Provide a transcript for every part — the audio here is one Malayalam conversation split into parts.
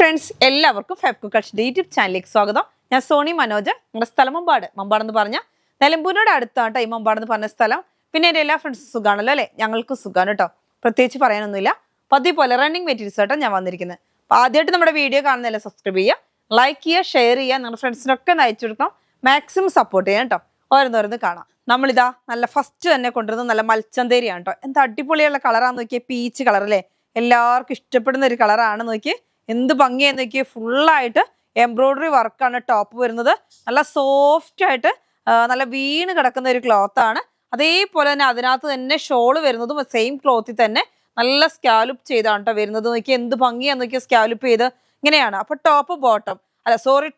ഫ്രണ്ട്സ് എല്ലാവർക്കും ഫെബ് കുക്കൾസിന്റെ യൂട്യൂബ് ചാനലിലേക്ക് സ്വാഗതം. ഞാൻ സോണി മനോജ്. നിങ്ങളുടെ സ്ഥലം മമ്പാടെന്ന് പറഞ്ഞാൽ നിലമ്പൂരിനോട് അടുത്താണ് ഈ മമ്പാടെന്ന് പറഞ്ഞ സ്ഥലം. പിന്നെ എൻ്റെ എല്ലാ ഫ്രണ്ട്സും സുഖമാണല്ലോ അല്ലേ? ഞങ്ങൾക്ക് സുഖമാണ് കേട്ടോ, പ്രത്യേകിച്ച് പറയാനൊന്നുമില്ല. പതിവ് പോലെ റണ്ണിങ് മെറ്റീരിയൽസ് ആയിട്ടാണ് ഞാൻ വന്നിരിക്കുന്നത്. അപ്പോൾ ആദ്യമായിട്ട് നമ്മുടെ വീഡിയോ കാണുന്നതല്ലേ, സബ്സ്ക്രൈബ് ചെയ്യുക, ലൈക്ക് ചെയ്യുക, ഷെയർ ചെയ്യുക, നിങ്ങളുടെ ഫ്രണ്ട്സിനൊക്കെ അയച്ചു കൊടുക്കണം. മാക്സിമം സപ്പോർട്ട് ചെയ്യാം കേട്ടോ. ഓരോന്നോരോന്ന് കാണാം. നമ്മളിതാ നല്ല ഫസ്റ്റ് തന്നെ കൊണ്ടുവരുന്നത് നല്ല മൽച്ചന്തേരിയാണ് കേട്ടോ. എന്താ അടിപൊളിയുള്ള കളറാന്ന് നോക്കിയേ, പീച്ച് കളർ അല്ലേ? എല്ലാവർക്കും ഇഷ്ടപ്പെടുന്ന ഒരു കളറാണ്. നോക്കിയേ എന്ത് ഭംഗിയാന്ന് നോക്കിയേ. ഫുള്ളായിട്ട് എംബ്രോയിഡറി വർക്കാണ് ടോപ്പ് വരുന്നത്. നല്ല സോഫ്റ്റ് ആയിട്ട് നല്ല വീണ് കിടക്കുന്ന ഒരു ക്ലോത്ത് ആണ്. അതേപോലെ തന്നെ അതിനകത്ത് തന്നെ ഷോള് വരുന്നതും സെയിം ക്ലോത്തിൽ തന്നെ നല്ല സ്കാലപ്പ് ചെയ്താണ് കേട്ടോ വരുന്നത്. നോക്കിയാൽ എന്ത് ഭംഗിയാന്ന് നോക്കിയാൽ സ്കാലപ്പ് ചെയ്ത് ഇങ്ങനെയാണ്. അപ്പൊ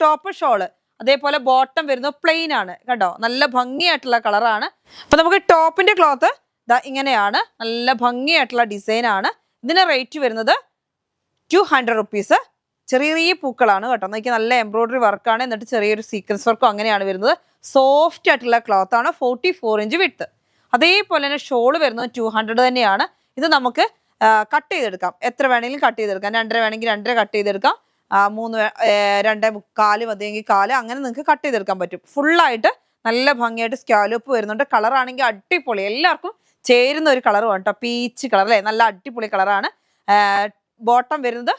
ടോപ്പ് ഷോള് അതേപോലെ ബോട്ടം വരുന്നത് പ്ലെയിൻ ആണ് കേട്ടോ. നല്ല ഭംഗിയായിട്ടുള്ള കളറാണ്. അപ്പൊ നമുക്ക് ടോപ്പിന്റെ ക്ലോത്ത് ഇങ്ങനെയാണ്, നല്ല ഭംഗിയായിട്ടുള്ള ഡിസൈൻ ആണ്. ഇതിന്റെ റേറ്റ് വരുന്നത് 200 റുപ്പീസ്. ചെറിയ പൂക്കളാണ് കേട്ടോ. നോക്കി നല്ല എംബ്രോയിഡറി വർക്കാണ്, എന്നിട്ട് ചെറിയൊരു സീക്വൻസ് വർക്കും അങ്ങനെയാണ് വരുന്നത്. സോഫ്റ്റ് ആയിട്ടുള്ള ക്ലോത്ത് ആണ്. 44 ഇഞ്ച് വിഡ്ത്ത്. അതേപോലെ തന്നെ ഷോള് വരുന്നത് 200 തന്നെയാണ്. ഇത് നമുക്ക് കട്ട് ചെയ്തെടുക്കാം, എത്ര വേണമെങ്കിലും കട്ട് ചെയ്തെടുക്കാം. 2.5 വേണമെങ്കിൽ 2.5 കട്ട് ചെയ്തെടുക്കാം, 2.25 മതിയെങ്കിൽ 1/4, അങ്ങനെ നിങ്ങൾക്ക് കട്ട് ചെയ്തെടുക്കാൻ പറ്റും. ഫുള്ളായിട്ട് നല്ല ഭംഗിയായിട്ട് സ്കാലപ്പ് വരുന്നുണ്ട്. കളറാണെങ്കിൽ അടിപൊളി, എല്ലാവർക്കും ചേരുന്ന ഒരു കളറും കേട്ടോ. പീച്ച് കളർ അല്ലേ, നല്ല അടിപൊളി കളറാണ്. ബോട്ടം വരുന്നത്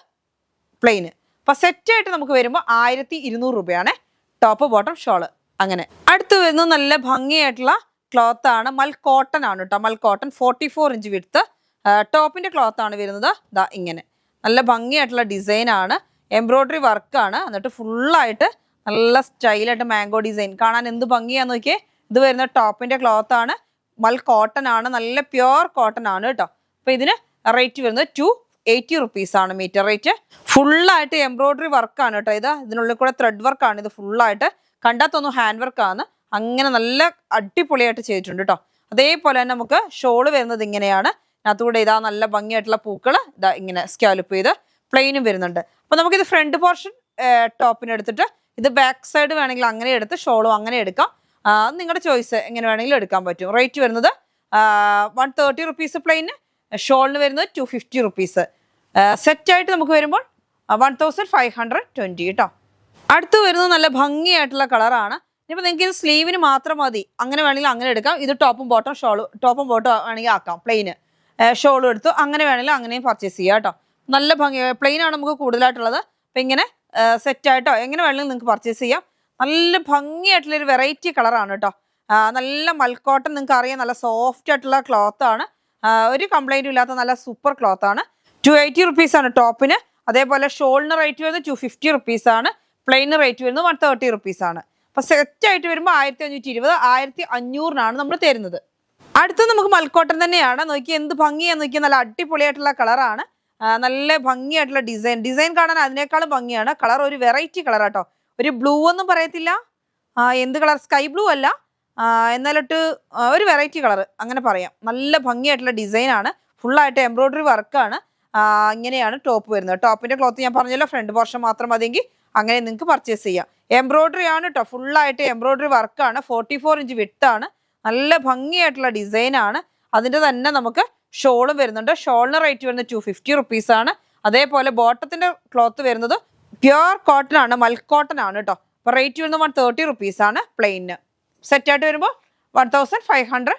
പ്ലെയിന്. അപ്പൊ സെറ്റായിട്ട് നമുക്ക് വരുമ്പോൾ 1200 രൂപയാണ് ടോപ്പ് ബോട്ടം ഷോള്. അങ്ങനെ അടുത്ത് വരുന്നത് നല്ല ഭംഗിയായിട്ടുള്ള ക്ലോത്ത് ആണ്. മൽ കോട്ടൺ ആണ് കേട്ടോ. മൽ കോട്ടൺ 44 ഇഞ്ച് വിഡ്ത്ത്. ടോപ്പിന്റെ ക്ലോത്ത് ആണ് വരുന്നത്. ദാ ഇങ്ങനെ നല്ല ഭംഗിയായിട്ടുള്ള ഡിസൈൻ ആണ്. എംബ്രോയിഡറി വർക്കാണ്. എന്നിട്ട് ഫുള്ളായിട്ട് നല്ല സ്റ്റൈലായിട്ട് മാംഗോ ഡിസൈൻ കാണാൻ എന്ത് ഭംഗിയാന്ന് നോക്കിയേ. ഇത് വരുന്ന ടോപ്പിന്റെ ക്ലോത്ത് ആണ്. മൽ കോട്ടൺ ആണ്, നല്ല പ്യുവർ കോട്ടൺ ആണ് കേട്ടോ. അപ്പൊ ഇതിന് റേറ്റ് വരുന്നത് 280 റുപ്പീസ് ആണ് മീറ്റർ റേറ്റ്. ഫുള്ളായിട്ട് എംബ്രോയിഡറി വർക്കാണ് കേട്ടോ. ഇതിനുള്ളിൽ കൂടെ ത്രെഡ് വർക്കാണ്. ഇത് ഫുള്ളായിട്ട് കണ്ടാത്തൊന്നും ഹാൻഡ് വർക്കാണ്. അങ്ങനെ നല്ല അടിപൊളിയായിട്ട് ചെയ്തിട്ടുണ്ട് കേട്ടോ. അതേപോലെ തന്നെ നമുക്ക് ഷോള് വരുന്നത് ഇങ്ങനെയാണ്. അതിനകത്തൂടെ നല്ല ഭംഗിയായിട്ടുള്ള പൂക്കൾ ഇങ്ങനെ സ്കാലപ്പ് ചെയ്ത് പ്ലെയിനും വരുന്നുണ്ട്. അപ്പൊ നമുക്കിത് ഫ്രണ്ട് പോർഷൻ ടോപ്പിന് എടുത്തിട്ട് ഇത് ബാക്ക് സൈഡ് വേണമെങ്കിൽ അങ്ങനെ എടുത്ത് ഷോളും അങ്ങനെ എടുക്കാം. നിങ്ങളുടെ ചോയ്സ്, എങ്ങനെ വേണമെങ്കിലും എടുക്കാൻ പറ്റും. റേറ്റ് വരുന്നത് 130 റുപ്പീസ് പ്ലെയിന്. ഷോളിന് വരുന്നത് 250 റുപ്പീസ്. സെറ്റായിട്ട് നമുക്ക് വരുമ്പോൾ 1520 കേട്ടോ. അടുത്ത് വരുന്നത് നല്ല ഭംഗിയായിട്ടുള്ള കളറാണ്. ഇനിയിപ്പോൾ നിങ്ങൾക്ക് ഇത് സ്ലീവിന് മാത്രം മതി, അങ്ങനെ വേണമെങ്കിൽ അങ്ങനെ എടുക്കാം. ഇത് ടോപ്പും ബോട്ടം വേണമെങ്കിൽ ആക്കാം. പ്ലെയിന് ഷോളും എടുത്തു അങ്ങനെ വേണമെങ്കിൽ അങ്ങനെയും പർച്ചേസ് ചെയ്യാം കേട്ടോ. നല്ല ഭംഗി പ്ലെയിൻ ആണ് നമുക്ക് കൂടുതലായിട്ടുള്ളത്. അപ്പം ഇങ്ങനെ സെറ്റായിട്ടോ എങ്ങനെ വേണമെങ്കിലും നിങ്ങൾക്ക് പർച്ചേസ് ചെയ്യാം. നല്ല ഭംഗിയായിട്ടുള്ളൊരു വെറൈറ്റി കളറാണ് കേട്ടോ. നല്ല മൽക്കോട്ടൺ നിങ്ങൾക്ക് അറിയാം, നല്ല സോഫ്റ്റ് ആയിട്ടുള്ള ക്ലോത്ത് ആണ്. ഒരു കംപ്ലൈൻറ്റും ഇല്ലാത്ത നല്ല സൂപ്പർ ക്ലോത്ത് ആണ്. 280 റുപ്പീസ് ആണ് ടോപ്പിന്. അതേപോലെ ഷോളിന് റേറ്റ് വരുന്നത് 250 റുപ്പീസ് ആണ്. പ്ലെയിന് റേറ്റ് വരുന്നത് 130 റുപ്പീസ് ആണ്. അപ്പൊ സെറ്റായിട്ട് വരുമ്പോൾ 1520, 1500 നമ്മൾ തരുന്നത്. അടുത്ത് നമുക്ക് മൽക്കോട്ടൺ തന്നെയാണ്. നോക്കി എന്ത് ഭംഗിയാന്ന് നോക്കിയാൽ നല്ല അടിപൊളിയായിട്ടുള്ള കളറാണ്. നല്ല ഭംഗിയായിട്ടുള്ള ഡിസൈൻ കാണാൻ അതിനേക്കാളും ഭംഗിയാണ്. കളർ ഒരു വെറൈറ്റി കളർ കേട്ടോ. ഒരു ബ്ലൂ ഒന്നും പറയത്തില്ല, എന്ത് കളർ, സ്കൈ ബ്ലൂ അല്ല, എന്നാലിട്ട് ഒരു വെറൈറ്റി കളർ അങ്ങനെ പറയാം. നല്ല ഭംഗിയായിട്ടുള്ള ഡിസൈൻ ആണ്. ഫുള്ളായിട്ട് എംബ്രോയിഡറി വർക്കാണ്. ഇങ്ങനെയാണ് ടോപ്പ് വരുന്നത്. ടോപ്പിന്റെ ക്ലോത്ത് ഞാൻ പറഞ്ഞല്ലോ, ഫ്രണ്ട് പോർഷൻ മാത്രം മതിയെങ്കിൽ അങ്ങനെ നിങ്ങൾക്ക് പർച്ചേസ് ചെയ്യാം. എംബ്രോയിഡറി ആണ് കേട്ടോ. ഫുള്ളായിട്ട് എംബ്രോയിഡറി വർക്കാണ്. 44 ഇഞ്ച് വിഡ്ത്താണ്. നല്ല ഭംഗിയായിട്ടുള്ള ഡിസൈൻ ആണ്. അതിന്റെ തന്നെ നമുക്ക് ഷോളും വരുന്നുണ്ട്. ഷോളിന് റേറ്റ് വരുന്നത് 250 റുപ്പീസ് ആണ്. അതേപോലെ ബോട്ടത്തിന്റെ ക്ലോത്ത് വരുന്നത് പ്യുവർ കോട്ടൺ ആണ്, മൽക്കോട്ടൺ ആണ് കേട്ടോ. അപ്പൊ റേറ്റ് വരുന്നത് 130 റുപ്പീസ് ആണ് പ്ലെയിന്. സെറ്റായിട്ട് വരുമ്പോൾ 1500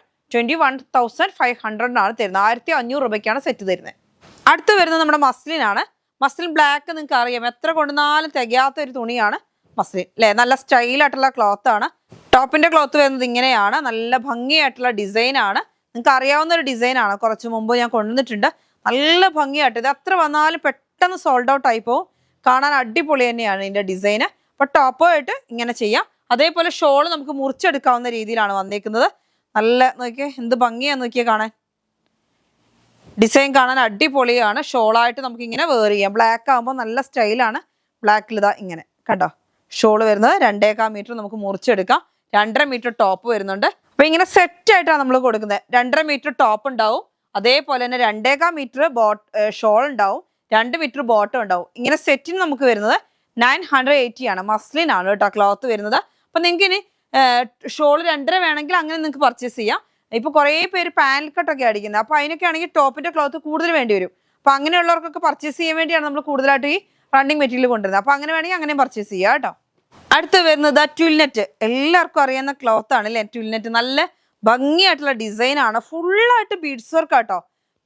ആണ് തരുന്നത്. 1500 രൂപയ്ക്കാണ് സെറ്റ് തരുന്നത്. അടുത്ത് വരുന്നത് നമ്മുടെ മസ്ലിൻ ആണ്. മസ്ലിൻ ബ്ലാക്ക് നിങ്ങൾക്ക് അറിയാം, എത്ര കൊണ്ടുവന്നാലും തികയാത്ത ഒരു തുണിയാണ് മസ്ലിൻ അല്ലേ. നല്ല സ്റ്റൈലായിട്ടുള്ള ക്ലോത്ത് ആണ്. ടോപ്പിന്റെ ക്ലോത്ത് വരുന്നത് ഇങ്ങനെയാണ്. നല്ല ഭംഗിയായിട്ടുള്ള ഡിസൈൻ ആണ്. നിങ്ങൾക്ക് അറിയാവുന്ന ഒരു ഡിസൈൻ ആണ്. കുറച്ച് മുമ്പ് ഞാൻ കൊണ്ടുവന്നിട്ടുണ്ട്. നല്ല ഭംഗിയായിട്ട് ഇത് എത്ര വന്നാലും പെട്ടെന്ന് സോൾഡ് ഔട്ട് ആയി പോകും. കാണാൻ അടിപൊളി തന്നെയാണ് ഇതിന്റെ ഡിസൈന്. അപ്പൊ ടോപ്പായിട്ട് ഇങ്ങനെ ചെയ്യാം. അതേപോലെ ഷോള് നമുക്ക് മുറിച്ചെടുക്കാവുന്ന രീതിയിലാണ് വന്നേക്കുന്നത്. നല്ല നോക്കിയേ എന്ത് ഭംഗിയാന്ന് നോക്കിയേ കാണാൻ. ഡിസൈൻ കാണാൻ അടിപൊളിയാണ്. ഷോളായിട്ട് നമുക്ക് ഇങ്ങനെ വെയർ ചെയ്യാം. ബ്ലാക്ക് ആകുമ്പോൾ നല്ല സ്റ്റൈലാണ്. ബ്ലാക്കിൽ ഇങ്ങനെ കണ്ടോ ഷോള് വരുന്നത് 2.25 മീറ്റർ നമുക്ക് മുറിച്ചെടുക്കാം. 2.5 മീറ്റർ ടോപ്പ് വരുന്നുണ്ട്. അപ്പൊ ഇങ്ങനെ സെറ്റായിട്ടാണ് നമ്മൾ കൊടുക്കുന്നത്. 2.5 മീറ്റർ ടോപ്പ് ഉണ്ടാവും. അതേപോലെ തന്നെ 2.25 മീറ്റർ ഷോൾ ഉണ്ടാവും. 2 മീറ്റർ ബോട്ടം ഉണ്ടാവും. ഇങ്ങനെ സെറ്റിന് നമുക്ക് വരുന്നത് 980 ആണ്. മസ്ലിൻ ആണ് കേട്ടോ ക്ലോത്ത് വരുന്നത്. അപ്പൊ നിങ്ങൾക്ക് ഇനി ഷോള് 2.5 വേണമെങ്കിൽ അങ്ങനെ നിങ്ങൾക്ക് പർച്ചേസ് ചെയ്യാം. ഇപ്പൊ കുറേ പേര് പാനൽ കട്ടൊക്കെ അടിക്കുന്നത്. അപ്പൊ അതിനൊക്കെ ആണെങ്കിൽ ടോപ്പിന്റെ ക്ലോത്ത് കൂടുതൽ വേണ്ടി വരും. അപ്പൊ അങ്ങനെയുള്ളവർക്കൊക്കെ പർച്ചേസ് ചെയ്യാൻ വേണ്ടിയാണ് നമ്മൾ കൂടുതലായിട്ട് ഈ റണ്ണിങ് മെറ്റീരിയൽ കൊണ്ടുവരുന്നത്. അപ്പൊ അങ്ങനെ വേണമെങ്കിൽ അങ്ങനെ പർച്ചേസ് ചെയ്യാം കേട്ടോ. അടുത്ത് വരുന്നത് ട്വിൽനെറ്റ്. എല്ലാവർക്കും അറിയുന്ന ക്ലോത്ത് ആണ് അല്ലേ ട്വിൽനെറ്റ്. നല്ല ഭംഗിയായിട്ടുള്ള ഡിസൈൻ ആണ്, ഫുള്ളായിട്ട് ബീഡ്സ് വർക്ക് കേട്ടോ.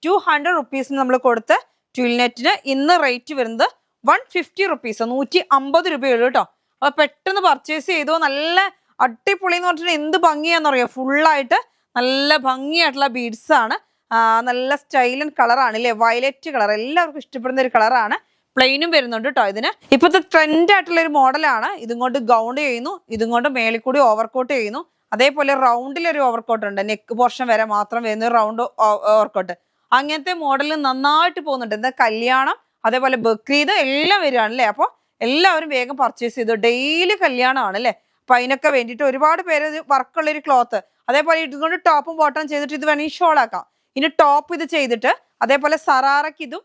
200 റുപ്പീസിന് നമ്മൾ കൊടുത്ത് ട്വിൽനെറ്റിന് ഇന്ന് റേറ്റ് വരുന്നത് 150 റുപ്പീസ്, 150 രൂപയുള്ളൂ കേട്ടോ. അപ്പൊ പെട്ടെന്ന് പർച്ചേസ് ചെയ്തോ. നല്ല അടിപൊളി എന്ന് പറഞ്ഞിട്ട് എന്ത് ഭംഗിയാണെന്നറിയോ, ഫുള്ളായിട്ട് നല്ല ഭംഗിയായിട്ടുള്ള ബീഡ്സ് ആണ്. നല്ല സ്റ്റൈലൻ കളറാണ് അല്ലേ, വയലറ്റ് കളർ, എല്ലാവർക്കും ഇഷ്ടപ്പെടുന്ന ഒരു കളറാണ്. പ്ലെയിനും വരുന്നുണ്ട് കേട്ടോ. ഇതിന് ഇപ്പോഴത്തെ ട്രെൻഡ് ആയിട്ടുള്ള ഒരു മോഡലാണ്. ഇതും കൊണ്ട് ഗൗൺ ചെയ്യുന്നു, ഇതും കൊണ്ട് മേളിൽ കൂടി ഓവർകോട്ട് ചെയ്യുന്നു. അതേപോലെ റൗണ്ടിലൊരു ഓവർകോട്ട് ഉണ്ട്, നെക്ക് പോർഷൻ വരെ മാത്രം വരുന്ന റൗണ്ട് ഓവർകോട്ട്. അങ്ങനത്തെ മോഡൽ നന്നായിട്ട് പോകുന്നുണ്ട്. എന്താ കല്യാണം, അതേപോലെ ബക്രീദ് എല്ലാം വരികയാണ് അല്ലേ. അപ്പോൾ എല്ലാവരും വേഗം പർച്ചേസ് ചെയ്തു. ഡെയിലി കല്യാണമാണ് അല്ലേ. അപ്പൊ അതിനൊക്കെ വേണ്ടിയിട്ട് ഒരുപാട് പേര് വർക്കുള്ളൊരു ക്ലോത്ത്. അതേപോലെ ഇതുകൊണ്ട് ടോപ്പും ബോട്ടം ചെയ്തിട്ട് ഇത് വേണമെങ്കിൽ ഷോൾ ആക്കാം. ഇനി ടോപ്പ് ഇത് ചെയ്തിട്ട് അതേപോലെ സറാറയ്ക്ക് ഇതും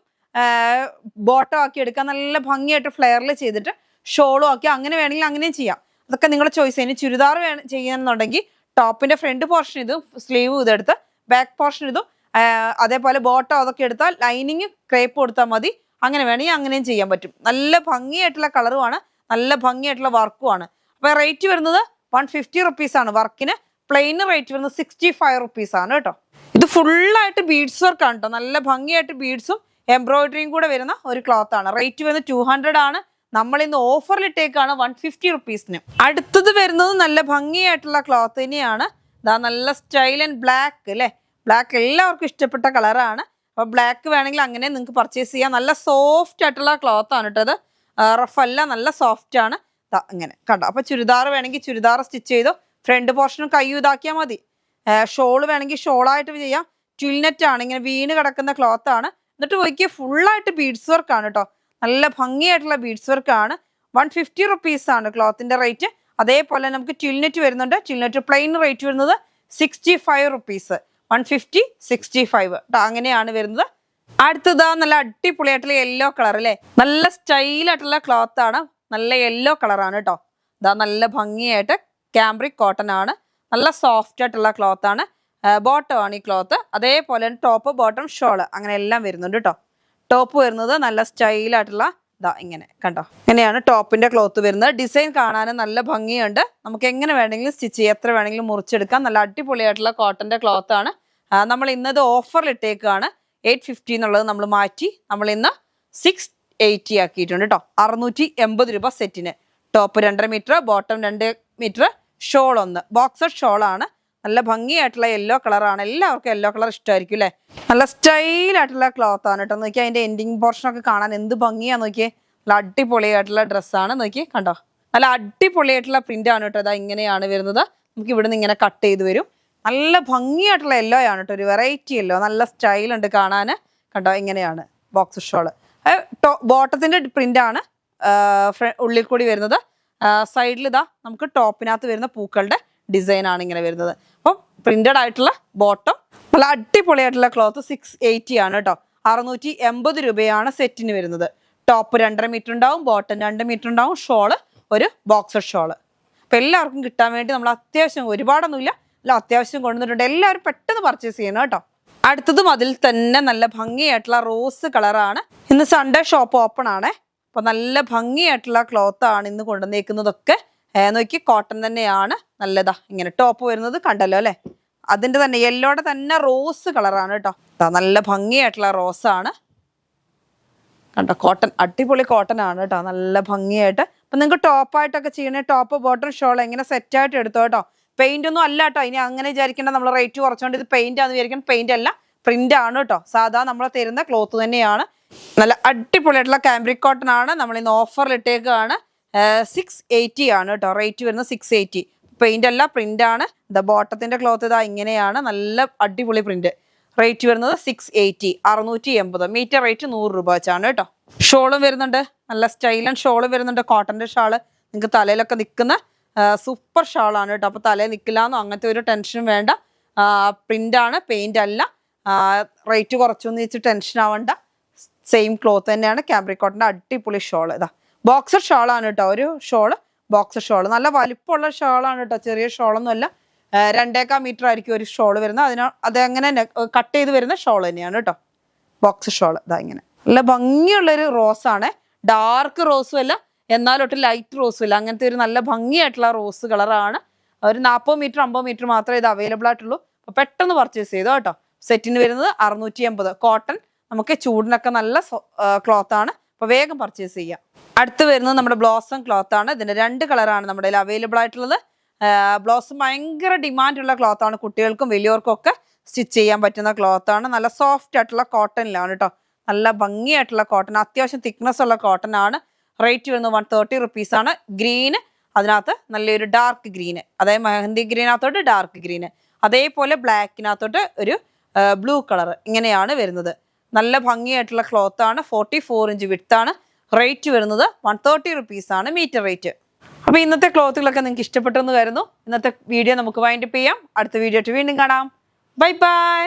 ബോട്ടം ആക്കി എടുക്കാം. നല്ല ഭംഗിയായിട്ട് ഫ്ലെയറിൽ ചെയ്തിട്ട് ഷോളും ആക്കി അങ്ങനെ വേണമെങ്കിൽ അങ്ങനെയും ചെയ്യാം. അതൊക്കെ നിങ്ങളുടെ ചോയ്സ്. ഇനി ചുരിദാർ ചെയ്യുന്നുണ്ടെങ്കിൽ ടോപ്പിന്റെ ഫ്രണ്ട് പോർഷൻ ഇതും സ്ലീവ് ഇതെടുത്ത് ബാക്ക് പോർഷൻ ഇതും അതേപോലെ ബോട്ടം അതൊക്കെ എടുത്താൽ ലൈനിങ് ക്രേപ്പ് കൊടുത്താൽ മതി. അങ്ങനെ വേണമെങ്കിൽ അങ്ങനെയും ചെയ്യാൻ പറ്റും. നല്ല ഭംഗിയായിട്ടുള്ള കളറുമാണ്, നല്ല ഭംഗിയായിട്ടുള്ള വർക്കുമാണ്. അപ്പൊ റേറ്റ് വരുന്നത് 150 റുപ്പീസ് ആണ്. വർക്കിന് പ്ലെയിൻ റേറ്റ് വരുന്നത് 65 റുപ്പീസ് ആണ് കേട്ടോ. ഇത് ഫുള്ളായിട്ട് ബീഡ്സ് വർക്ക് ആണ് കേട്ടോ. നല്ല ഭംഗിയായിട്ട് ബീഡ്സും എംബ്രോയിഡറിയും കൂടെ വരുന്ന ഒരു ക്ലോത്ത് ആണ്. റേറ്റ് വരുന്നത് 200 ആണ്. നമ്മൾ ഇന്ന് ഓഫറിൽ ഇട്ടേക്കാണ് 150 റുപ്പീസിന്. അടുത്തത് വരുന്നത് നല്ല ഭംഗിയായിട്ടുള്ള ക്ലോത്ത് തന്നെയാണ്. ഇതാ നല്ല സ്റ്റൈൽ ആൻഡ് ബ്ലാക്ക് അല്ലേ. ബ്ലാക്ക് എല്ലാവർക്കും ഇഷ്ടപ്പെട്ട കളറാണ്. അപ്പൊ ബ്ലാക്ക് വേണമെങ്കിൽ അങ്ങനെ നിങ്ങൾക്ക് പർച്ചേസ് ചെയ്യാം. നല്ല സോഫ്റ്റ് ആയിട്ടുള്ള ക്ലോത്ത് ആണ് കേട്ടോ. അത് റഫ് അല്ല, നല്ല സോഫ്റ്റ് ആണ്. ഇങ്ങനെ കണ്ടോ. അപ്പൊ ചുരിദാർ വേണമെങ്കിൽ ചുരിദാർ സ്റ്റിച്ച് ചെയ്തോ, ഫ്രണ്ട് പോർഷനും കയ്യും ഇതാക്കിയാൽ മതി. ഷോള് വേണമെങ്കിൽ ഷോളായിട്ട് ചെയ്യാം. ട്വിൽനെറ്റ് ആണ്, ഇങ്ങനെ വീണ് കിടക്കുന്ന ക്ലോത്ത് ആണ്. എന്നിട്ട് പോയിക്ക് ഫുള്ളായിട്ട് ബീഡ്സ് വർക്ക് ആണ് കേട്ടോ. നല്ല ഭംഗിയായിട്ടുള്ള ബീഡ്സ് വർക്ക് ആണ്. 150 റുപ്പീസ് ആണ് ക്ലോത്തിന്റെ റേറ്റ്. അതേപോലെ നമുക്ക് ട്വിൽനെറ്റ് വരുന്നുണ്ട്. ട്വിൽനെറ്റ് പ്ലെയിൻ റേറ്റ് വരുന്നത് 65 റുപ്പീസ്. 150, 65 അങ്ങനെയാണ് വരുന്നത്. അടുത്തതാ നല്ല അടിപൊളിയായിട്ടുള്ള യെല്ലോ കളർ അല്ലേ. നല്ല സ്റ്റൈലായിട്ടുള്ള ക്ലോത്ത് ആണ്. നല്ല യെല്ലോ കളറാണ് കേട്ടോ. ഇതാ നല്ല ഭംഗിയായിട്ട് ക്യാമ്പ്രിക് കോട്ടൺ ആണ്. നല്ല സോഫ്റ്റ് ആയിട്ടുള്ള ക്ലോത്ത് ആണ്. ബോട്ടം ആണ് ഈ ക്ലോത്ത്. അതേപോലെ ടോപ്പ് ബോട്ടം ഷോള് അങ്ങനെ എല്ലാം വരുന്നുണ്ട് കേട്ടോ. ടോപ്പ് വരുന്നത് നല്ല സ്റ്റൈലായിട്ടുള്ള ഇതാ ഇങ്ങനെ കണ്ടോ. ഇങ്ങനെയാണ് ടോപ്പിന്റെ ക്ലോത്ത് വരുന്നത്. ഡിസൈൻ കാണാനും നല്ല ഭംഗിയുണ്ട്. നമുക്ക് എങ്ങനെ വേണമെങ്കിലും സ്റ്റിച്ച് ചെയ്യാം, എത്ര വേണമെങ്കിലും മുറിച്ചെടുക്കാം. നല്ല അടിപൊളിയായിട്ടുള്ള കോട്ടന്റെ ക്ലോത്ത് ആണ്. നമ്മൾ ഇന്നത് ഓഫറിൽ ഇട്ടേക്കാണ്. 850 എന്നുള്ളത് നമ്മൾ മാറ്റി നമ്മൾ ഇന്ന് 680 ആക്കിയിട്ടുണ്ട് കേട്ടോ. 680 രൂപ സെറ്റിന്. Top 2.5 metre, bottom 2 metre, shawl 1. Boxer ഷോളാണ്. നല്ല ഭംഗിയായിട്ടുള്ള യെല്ലോ കളറാണ്. എല്ലാവർക്കും യെല്ലോ കളർ ഇഷ്ടമായിരിക്കും അല്ലേ. നല്ല സ്റ്റൈലായിട്ടുള്ള ക്ലോത്ത് ആണ് കേട്ടോ. നോക്കിയാൽ അതിന്റെ എൻഡിങ് പോർഷനൊക്കെ കാണാൻ എന്ത് ഭംഗിയാ നോക്കിയേ. നല്ല അടിപൊളിയായിട്ടുള്ള ഡ്രസ്സാണ്. നോക്കി കണ്ടോ. നല്ല അടിപൊളിയായിട്ടുള്ള പ്രിന്റ് ആണ് കേട്ടോ. അതാ ഇങ്ങനെയാണ് വരുന്നത്. നമുക്ക് ഇവിടെ നിന്ന് ഇങ്ങനെ കട്ട് ചെയ്ത് വരും. നല്ല ഭംഗിയായിട്ടുള്ള യെല്ലോ ആണ് കേട്ടോ. ഒരു വെറൈറ്റി യെല്ലോ, നല്ല സ്റ്റൈലുണ്ട് കാണാൻ. കണ്ടോ ഇങ്ങനെയാണ് ബോക്സ് ഷോള്. ബോട്ടത്തിന്റെ പ്രിന്റ് ആണ് ഉള്ളിൽ കൂടി വരുന്നത്. സൈഡിൽ ഇതാ നമുക്ക് ടോപ്പിനകത്ത് വരുന്ന പൂക്കളുടെ ഡിസൈൻ ആണ് ഇങ്ങനെ വരുന്നത്. അപ്പം പ്രിന്റഡ് ആയിട്ടുള്ള ബോട്ടം, നല്ല അടിപൊളിയായിട്ടുള്ള ക്ലോത്ത്. 680 ആണ് കേട്ടോ. 680 രൂപയാണ് സെറ്റിന് വരുന്നത്. ടോപ്പ് 2.5 മീറ്റർ ഉണ്ടാവും, ബോട്ടം 2 മീറ്റർ ഉണ്ടാവും, ഷോള് ഒരു ബോക്സർ ഷോള്. അപ്പം എല്ലാവർക്കും കിട്ടാൻ വേണ്ടി നമ്മൾ അത്യാവശ്യം, ഒരുപാടൊന്നുമില്ല, അല്ല അത്യാവശ്യം കൊണ്ടുവന്നിട്ടുണ്ട്. എല്ലാവരും പെട്ടെന്ന് പർച്ചേസ് ചെയ്യണം കേട്ടോ. അടുത്തതും അതിൽ തന്നെ നല്ല ഭംഗിയായിട്ടുള്ള റോസ് കളറാണ്. ഇന്ന് സൺഡേ ഷോപ്പ് ഓപ്പൺ ആണ്. അപ്പൊ നല്ല ഭംഗിയായിട്ടുള്ള ക്ലോത്ത് ആണ് ഇന്ന് കൊണ്ടുവന്നേക്കുന്നതൊക്കെ. നോക്കി കോട്ടൺ തന്നെയാണ്. നല്ലതാ ഇങ്ങനെ ടോപ്പ് വരുന്നത് കണ്ടല്ലോ അല്ലെ. അതിന്റെ തന്നെ യെല്ലോടെ തന്നെ റോസ് കളറാണ് കേട്ടോ. നല്ല ഭംഗിയായിട്ടുള്ള റോസാണ് കണ്ടോ. കോട്ടൺ, അടിപൊളി കോട്ടൺ ആണ് കേട്ടോ. നല്ല ഭംഗിയായിട്ട്. അപ്പൊ നിങ്ങൾക്ക് ടോപ്പായിട്ടൊക്കെ ചെയ്യണേ ടോപ്പ് ബോട്ടം ഷോൾ എങ്ങനെ സെറ്റായിട്ട് എടുത്തോ കേട്ടോ. പെയിന്റ് ഒന്നും അല്ല കേട്ടോ. ഇനി അങ്ങനെ വിചാരിക്കേണ്ട നമ്മൾ റേറ്റ് കുറച്ചുകൊണ്ട് ഇത് പെയിന്റ് ആണെന്ന് വിചാരിക്കണം. പെയിന്റ് അല്ല, പ്രിന്റ് ആണ് കേട്ടോ. സാധാ നമ്മൾ തരുന്ന ക്ലോത്ത് തന്നെയാണ്. നല്ല അടിപൊളിയായിട്ടുള്ള കാംബ്രിക് കോട്ടൺ ആണ്. നമ്മൾ ഇന്ന് ഓഫറിൽ ഇട്ടേക്കാണ്. 680 ആണ് കേട്ടോ. റേറ്റ് വരുന്നത് 680. പെയിന്റ് അല്ല, പ്രിന്റ് ആണ്. ബോട്ടത്തിന്റെ ക്ലോത്ത് ഇതാ ഇങ്ങനെയാണ്. നല്ല അടിപൊളി പ്രിന്റ്. റേറ്റ് വരുന്നത് 680, 680. മീറ്റർ റേറ്റ് 100 രൂപ വെച്ചാണ് കേട്ടോ. ഷോളും വരുന്നുണ്ട്. നല്ല സ്റ്റൈലൻ ഷോള് വരുന്നുണ്ട്. കോട്ടന്റെ ഷാള് നിങ്ങൾക്ക് തലയിലൊക്കെ നിൽക്കുന്ന സൂപ്പർ ഷാളാണ് കേട്ടോ. അപ്പൊ തലയിൽ നിൽക്കില്ലാന്നോ അങ്ങനത്തെ ഒരു ടെൻഷനും വേണ്ട. പ്രിന്റ് ആണ്, പെയിന്റ് അല്ല. റേറ്റ് കുറച്ചൊന്നും വെച്ച് ടെൻഷൻ ആവണ്ട. സെയിം ക്ലോത്ത് തന്നെയാണ്. കാംബ്രിക് കോട്ടന്റെ അടിപൊളി ഷോള്. ഇതാ ബോക്സർ ഷോളാണ് കേട്ടോ. ഒരു ഷോള് ബോക്സർ ഷോള്. നല്ല വലിപ്പമുള്ള ഷോളാണ് കേട്ടോ. ചെറിയ ഷോളൊന്നും അല്ല. 2.25 മീറ്റർ ആയിരിക്കും ഒരു ഷോള് വരുന്നത്. അതങ്ങനെ കട്ട് ചെയ്ത് വരുന്ന ഷോൾ തന്നെയാണ് കേട്ടോ. ബോക്സർ ഷോള് ഇതാ ഇങ്ങനെ നല്ല ഭംഗിയുള്ളൊരു റോസാണ്. ഡാർക്ക് റോസും അല്ല എന്നാലൊട്ട് ലൈറ്റ് റോസും ഇല്ല, അങ്ങനത്തെ ഒരു നല്ല ഭംഗിയായിട്ടുള്ള റോസ് കളറാണ്. ഒരു 40 മീറ്റർ 50 മീറ്റർ മാത്രമേ ഇത് അവൈലബിൾ ആയിട്ടുള്ളൂ. അപ്പോൾ പെട്ടെന്ന് പർച്ചേസ് ചെയ്തോ കേട്ടോ. സെറ്റിന് വരുന്നത് 680 കോട്ടൺ, നമുക്ക് ചൂടിനൊക്കെ നല്ല ക്ലോത്ത് ആണ്. അപ്പോൾ വേഗം പർച്ചേസ് ചെയ്യാം. അടുത്ത് വരുന്നത് നമ്മുടെ ബ്ലോസം ക്ലോത്ത് ആണ്. ഇതിന്റെ 2 കളറാണ് നമ്മുടെ കയ്യിൽ അവൈലബിൾ ആയിട്ടുള്ളത്. ബ്ലോസം ഭയങ്കര ഡിമാൻഡുള്ള ക്ലോത്ത് ആണ്, കുട്ടികൾക്കും വലിയവർക്കും ഒക്കെ സ്റ്റിച്ച് ചെയ്യാൻ പറ്റുന്ന ക്ലോത്ത് ആണ്. നല്ല സോഫ്റ്റ് ആയിട്ടുള്ള കോട്ടണിലാണ് കേട്ടോ, നല്ല ഭംഗിയായിട്ടുള്ള കോട്ടൺ, അത്യാവശ്യം തിക്നെസ് ഉള്ള കോട്ടൺ ആണ്. റേറ്റ് വരുന്നത് 130 റുപ്പീസ് ആണ്. ഗ്രീന്, അതിനകത്ത് നല്ലൊരു ഡാർക്ക് ഗ്രീന്, അതായത് മെഹന്തി ഗ്രീനകത്തോട്ട് ഡാർക്ക് ഗ്രീന്, അതേപോലെ ബ്ലാക്കിനകത്തോട്ട് ഒരു ബ്ലൂ കളർ, ഇങ്ങനെയാണ് വരുന്നത്. നല്ല ഭംഗിയായിട്ടുള്ള ക്ലോത്ത് ആണ്. 44 ഇഞ്ച് വിഡ്ത്ത് ആണ്. റേറ്റ് വരുന്നത് 130 റുപ്പീസ് ആണ് മീറ്റർ റേറ്റ്. അപ്പോൾ ഇന്നത്തെ ക്ലോത്തുകളൊക്കെ നിങ്ങൾക്ക് ഇഷ്ടപ്പെട്ടെന്ന് വരുന്നു. ഇന്നത്തെ വീഡിയോ നമുക്ക് വൈൻഡപ്പ് ചെയ്യാം. അടുത്ത വീഡിയോ ആയിട്ട് വീണ്ടും കാണാം. Bye bye.